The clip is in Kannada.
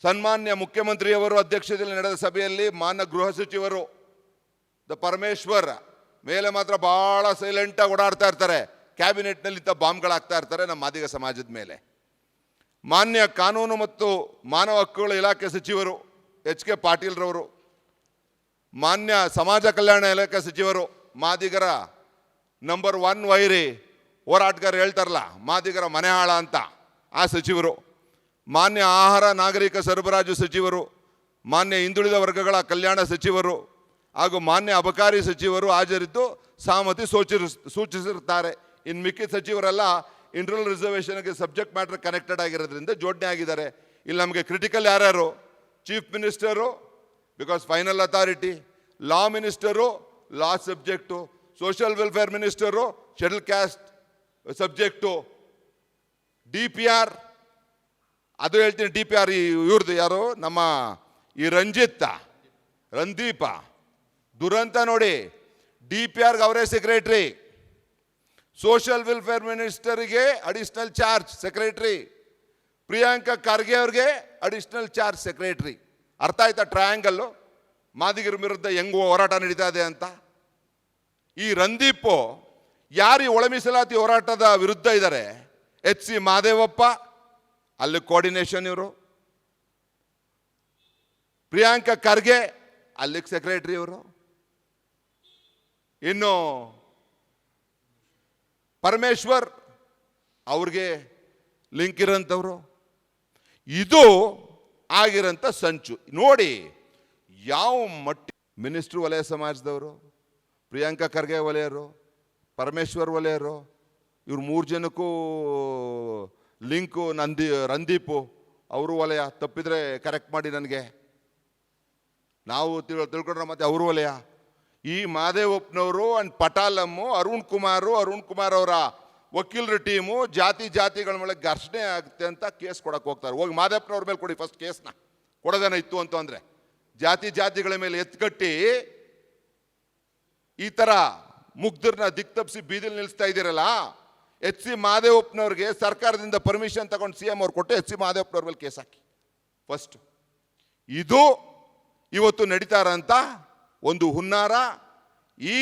ಸನ್ಮಾನ್ಯ ಮುಖ್ಯಮಂತ್ರಿಯವರು ಅಧ್ಯಕ್ಷತೆಯಲ್ಲಿ ನಡೆದ ಸಭೆಯಲ್ಲಿ ಮಾನ್ಯ ಗೃಹ ಸಚಿವರು ಪರಮೇಶ್ವರ್ ಮೇಲೆ ಮಾತ್ರ ಬಹಳ ಸೈಲೆಂಟಾಗಿ ಓಡಾಡ್ತಾ ಇರ್ತಾರೆ. ಕ್ಯಾಬಿನೆಟ್ನಲ್ಲಿ ಇಂಥ ಬಾಂಬ್ಗಳಾಗ್ತಾ ಇರ್ತಾರೆ ನಮ್ಮ ಮಾದಿಗ ಸಮಾಜದ ಮೇಲೆ. ಮಾನ್ಯ ಕಾನೂನು ಮತ್ತು ಮಾನವ ಹಕ್ಕುಗಳ ಇಲಾಖೆ ಸಚಿವರು ಎಚ್.ಕೆ. ಪಾಟೀಲ್ರವರು, ಮಾನ್ಯ ಸಮಾಜ ಕಲ್ಯಾಣ ಇಲಾಖೆ ಸಚಿವರು, ಮಾದಿಗರ ನಂಬರ್ 1 ವೈರಿ ಹೋರಾಟಗಾರ ಹೇಳ್ತಾರಲ್ಲ ಮಾದಿಗರ ಮನೆ ಹಾಳ ಅಂತ, ಆ ಸಚಿವರು, ಮಾನ್ಯ ಆಹಾರ ನಾಗರಿಕ ಸರಬರಾಜು ಸಚಿವರು, ಮಾನ್ಯ ಹಿಂದುಳಿದ ವರ್ಗಗಳ ಕಲ್ಯಾಣ ಸಚಿವರು ಹಾಗೂ ಮಾನ್ಯ ಅಬಕಾರಿ ಸಚಿವರು ಹಾಜರಿದ್ದು ಸಹಮತಿ ಸೂಚಿಸಿರುತ್ತಾರೆ. ಇನ್ನು ಮಿಕ್ಕಿದ ಸಚಿವರೆಲ್ಲ ಇಂಟರ್ನಲ್ ರಿಸರ್ವೇಷನ್ಗೆ ಸಬ್ಜೆಕ್ಟ್ ಮ್ಯಾಟರ್ ಕನೆಕ್ಟೆಡ್ ಆಗಿರೋದ್ರಿಂದ ಜೋಡಣೆ ಆಗಿದ್ದಾರೆ. ಇಲ್ಲಿ ನಮಗೆ ಕ್ರಿಟಿಕಲ್ ಯಾರ್ಯಾರು? Chief minister because final authority, law minister law subject, social welfare minister schedule caste subject, DPR ಅದು ಹೇಳ್ತೀನಿ. DPR ಇವ್ರದ್ದು ಯಾರು? ನಮ್ಮ ಈ ರಂದೀಪ ದುರಂತ ನೋಡಿ. DPRಗೆ ಅವರೇ ಸೆಕ್ರೆಟರಿ, ಸೋಷಿಯಲ್ ವೆಲ್ಫೇರ್ ಮಿನಿಸ್ಟರಿಗೆ additional charge secretary, Priyanka Kharge ಅವ್ರಿಗೆ ಅಡಿಷನಲ್ ಚಾರ್ಜ್ ಸೆಕ್ರೆಟರಿ. ಅರ್ಥ ಆಯ್ತಾ ಟ್ರಯಾಂಗಲ್ಲು? ಮಾದಿಗರ ವಿರುದ್ಧ ಹೆಂಗೋ ಹೋರಾಟ ನಡೀತಾ ಇದೆ ಅಂತ. ಈ ರಂದೀಪು ಯಾರು ಈ ಒಳ ಮೀಸಲಾತಿ ಹೋರಾಟದ ವಿರುದ್ಧ ಇದ್ದಾರೆ? H.C. ಮಾದೇವಪ್ಪ, ಅಲ್ಲಿ ಕೋಆರ್ಡಿನೇಷನ್ ಇವರು. ಪ್ರಿಯಾಂಕಾ ಖರ್ಗೆ ಅಲ್ಲಿಗೆ ಸೆಕ್ರೆಟರಿ ಇವರು. ಇನ್ನು ಪರಮೇಶ್ವರ್ ಅವ್ರಿಗೆ ಲಿಂಕ್ ಇರೋಂಥವ್ರು. ಇದು ಆಗಿರೋಂಥ ಸಂಚು ನೋಡಿ. ಯಾವ ಮಟ್ಟಿ ಮಿನಿಸ್ಟ್ರು ವಲಯ ಸಮಾಜದವರು, ಪ್ರಿಯಾಂಕಾ ಖರ್ಗೆ ವಲಯರು, ಪರಮೇಶ್ವರ್ ವಲಯರು, ಇವ್ರು 3 ಜನಕ್ಕೂ ಲಿಂಕು. ರಂದೀಪು ಅವರು ವಲಯ. ತಪ್ಪಿದ್ರೆ ಕರೆಕ್ಟ್ ಮಾಡಿ ನನಗೆ, ನಾವು ತಿಳ್ಕೊಂಡ್ರೆ ಮತ್ತೆ ಅವರು ವಲಯ. ಈ ಮಾದೇವಪ್ಪನವರು ಅಂಡ್ ಪಟಾಲಮ್ಮು, ಅರುಣ್ ಕುಮಾರ್ ಅವರ ವಕೀಲರ ಟೀಮು ಜಾತಿಗಳ ಮೇಲೆ ಘರ್ಷಣೆ ಆಗುತ್ತೆ ಅಂತ ಕೇಸ್ ಕೊಡಕ್ಕೆ ಹೋಗ್ತಾರೆ. ಹೋಗಿ ಮಾದೇವಪ್ಪನವ್ರ ಮೇಲೆ ಕೊಡಿ ಫಸ್ಟ್ ಕೇಸ್ನ. ಕೊಡೋದೇನ ಇತ್ತು ಅಂತಂದರೆ ಜಾತಿಗಳ ಮೇಲೆ ಎತ್ಕಟ್ಟಿ ಈ ಥರ ಮುಗ್ಧರನ್ನ ದಿಕ್ತಪ್ಪಿಸಿ ಬೀದಿಲಿ ನಿಲ್ಲಿಸ್ತಾ ಇದ್ದೀರಲ್ಲ. H.C. ಮಾದೇವಪ್ಪನವ್ರಿಗೆ ಸರ್ಕಾರದಿಂದ ಪರ್ಮಿಷನ್ ತಗೊಂಡು CM ಅವ್ರು ಕೊಟ್ಟು H.C. ಮಾದೇವಪ್ಪನವ್ರ ಮೇಲೆ ಕೇಸ್ ಹಾಕಿ ಫಸ್ಟ್. ಇದು ಇವತ್ತು ನಡೀತಾ ಇರೋಂಥ ಒಂದು ಹುನ್ನಾರ. ಈ